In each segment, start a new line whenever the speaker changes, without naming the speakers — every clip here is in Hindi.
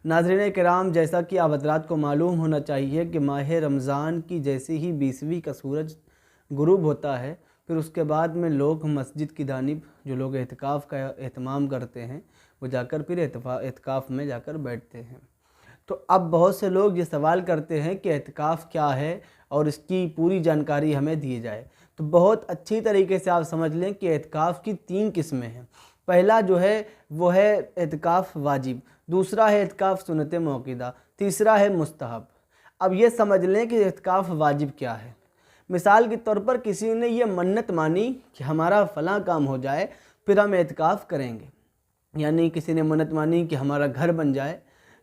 नाज़रीन किराम, जैसा कि आप हज़रात को मालूम होना चाहिए कि माह रमज़ान की जैसे ही 20वीं का सूरज गुरूब होता है, फिर उसके बाद में लोग मस्जिद की जानिब जो लोग एहतिकाफ़ का एहतमाम करते हैं वो जाकर फिर एहतिकाफ़ में जाकर बैठते हैं। तो अब बहुत से लोग ये सवाल करते हैं कि एहतिकाफ़ क्या है और इसकी पूरी जानकारी हमें दी जाए। तो बहुत अच्छी तरीके से आप समझ लें कि एहतिकाफ़ की 3 किस्में हैं। पहला जो है वो है एहतिकाफ़ वाजिब, दूसरा है एहतिकाफ़ सुन्नत मौक़ूदा, तीसरा है मुस्तहब। अब ये समझ लें कि एहतिकाफ़ वाजिब क्या है। मिसाल के तौर पर किसी ने ये मन्नत मानी कि हमारा फ़लाँ काम हो जाए फिर हम एहतिकाफ़ करेंगे, यानी किसी ने मन्नत मानी कि हमारा घर बन जाए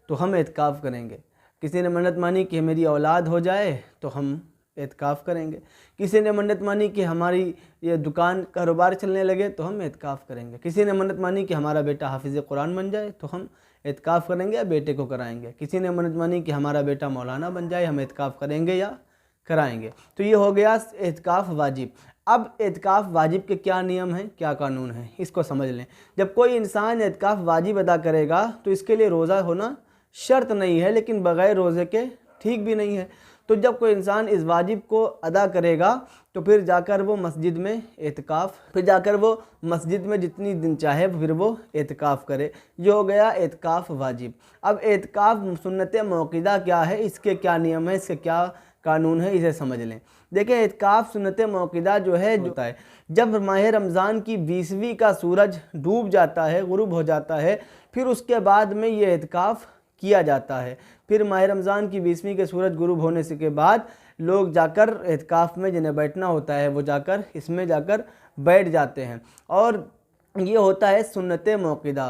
तो हम एहतिकाफ़ करेंगे। किसी ने मन्नत मानी कि मेरी औलाद हो जाए तो हम एहतिकाफ़ करेंगे। किसी ने मन्नत मानी कि हमारी ये दुकान कारोबार चलने लगे तो हम एहतिकाफ़ करेंगे। किसी ने मन्नत मानी कि हमारा बेटा हाफिज़ कुरान बन जाए तो हम एहतिकाफ़ करेंगे या बेटे को कराएंगे। किसी ने मन्नत मानी कि हमारा बेटा मौलाना बन जाए, हम एहतिकाफ़ करेंगे या कराएंगे। तो ये हो गया एहतिकाफ़ वाजिब। अब एहतिकाफ़ वाजिब के क्या नियम हैं, क्या कानून हैं, इसको समझ लें। जब कोई इंसान एहतिकाफ़ वाजिब अदा करेगा तो इसके लिए रोज़ा होना शर्त नहीं है, लेकिन बग़ैर रोज़े के ठीक भी नहीं है। तो जब कोई इंसान इस वाजिब को अदा करेगा तो फिर जाकर वो मस्जिद में जितनी दिन चाहे फिर वो एहतिकाफ़ करे। ये हो गया एहतिकाफ़ वाजिब। अब एहतिकाफ़ सुन्नत मौक़ूदा क्या है, इसके क्या नियम है, इसके क्या कानून है, इसे समझ लें। देखिए, एहतिकाफ़ सुन्नत मौक़ूदा जो है होता है जब माह रमज़ान की 20वीं का सूरज डूब जाता है, गुरूब हो जाता है, फिर उसके बाद में ये एहतिकाफ़ किया जाता है। फिर माह रमज़ान की 20वीं के सूरज गुरूब होने से के बाद लोग जाकर एहतिकाफ़ में जिन्हें बैठना होता है वो जाकर इसमें जाकर बैठ जाते हैं। और ये होता है सुन्नत मौक़ूदा।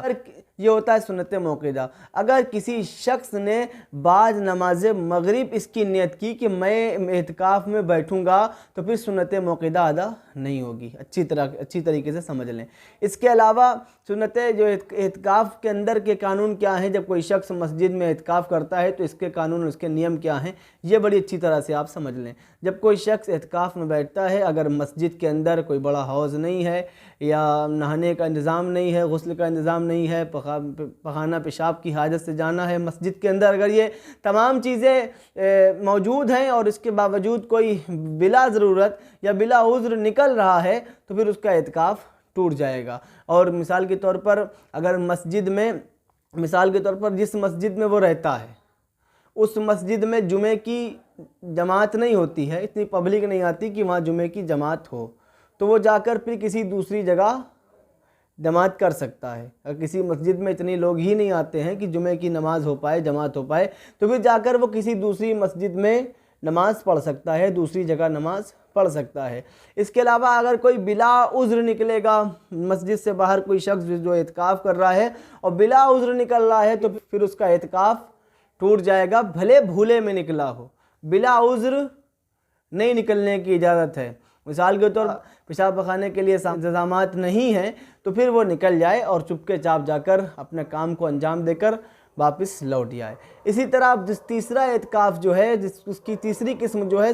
अगर किसी शख्स ने बाज नमाज मगरिब इसकी नियत की कि मैं एहतिकाफ़ में बैठूंगा तो फिर सुन्नत मौक़ूदा अदा नहीं होगी। अच्छी तरीके से समझ लें। इसके अलावा सुन्नत जो एहतिकाफ़ के अंदर के कानून क्या हैं, जब कोई शख्स मस्जिद में एहतिकाफ़ करता है तो इसके कानून, उसके नियम क्या हैं, ये बड़ी अच्छी तरह से आप समझ लें। जब कोई शख्स एहतिकाफ़ में बैठता है, अगर मस्जिद के अंदर कोई बड़ा हौज़ नहीं है या नहाने का इंतज़ाम नहीं है, गुस्ल का इंतज़ाम नहीं है, पखाना पेशाब की हाजत से जाना है मस्जिद के अंदर, अगर ये तमाम चीज़ें मौजूद हैं और इसके बावजूद कोई बिला ज़रूरत या बिला उज़्र निकल रहा है तो फिर उसका एहतिकाफ़ टूट जाएगा। और मिसाल के तौर पर अगर जिस मस्जिद में वो रहता है उस मस्जिद में जुमे की जमात नहीं होती है, इतनी पब्लिक नहीं आती कि वहाँ जुमे की जमात हो, तो वो जाकर फिर किसी दूसरी जगह जमात कर सकता है। अगर किसी मस्जिद में इतने लोग ही नहीं आते हैं कि जुमे की नमाज़ हो पाए, जमात हो पाए, तो फिर जाकर वो किसी दूसरी मस्जिद में नमाज़ पढ़ सकता है, दूसरी जगह नमाज़ पढ़ सकता है। इसके अलावा अगर कोई बिला उज़्र निकलेगा, मस्जिद से बाहर कोई शख्स जो एहतिकाफ़ कर रहा है और बिला उज़्र निकल रहा है तो फिर उसका एहतिकाफ़ टूट जाएगा, भले भूले में निकला हो। बिला उज़्र नहीं निकलने की इजाज़त है। मिसाल के तौर पर पेशाब पखाने के लिए इंतज़ामात नहीं हैं तो फिर वो निकल जाए और चुपके चाप जाकर अपने काम को अंजाम देकर वापस लौट आए। इसी तरह तीसरा एहतिकाफ़ जो है, उसकी तीसरी किस्म जो है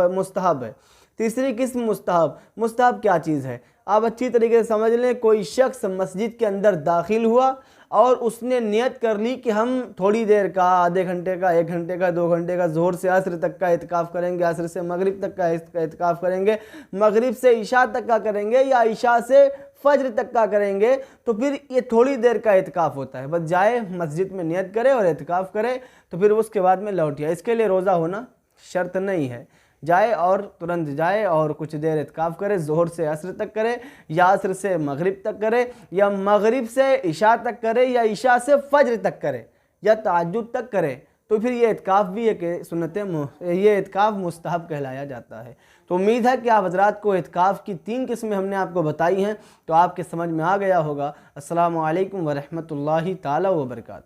मुस्तहब है। तीसरी किस्म मुस्तहब क्या चीज़ है, आप अच्छी तरीके से समझ लें। कोई शख्स मस्जिद के अंदर दाखिल हुआ और उसने नियत कर ली कि हम थोड़ी देर का, आधे घंटे का, 1 घंटे का, 2 घंटे का, ज़ोहर से असर तक का एहतिकाफ़ करेंगे, असर से मगरिब तक का एहतिकाफ़ करेंगे, मगरिब से इशा तक का करेंगे या इशा से फज्र तक का करेंगे, तो फिर ये थोड़ी देर का एहतिकाफ़ होता है। बस जाए मस्जिद में नियत करे और एहतिकाफ़ करे तो फिर उसके बाद में लौट आए। इसके लिए रोज़ा होना शर्त नहीं है। जाए और तुरंत जाए और कुछ देर एहतिकाफ़ करे, ज़ोहर से असर तक करे या असर से मगरिब तक करे या मगरिब से इशा तक करे या इशा से फज्र तक करे या तहज्जुद तक करे, तो फिर ये एहतिकाफ़ भी एक ये एहतिकाफ़ मुस्तहब कहलाया जाता है। तो उम्मीद है कि आप हज़रात को एहतिकाफ़ की 3 किस्में हमने आपको बताई हैं तो आपके समझ में आ गया होगा। अस्सलामु अलैकुम व रहमतुल्लाहि ताला व बरकातहू।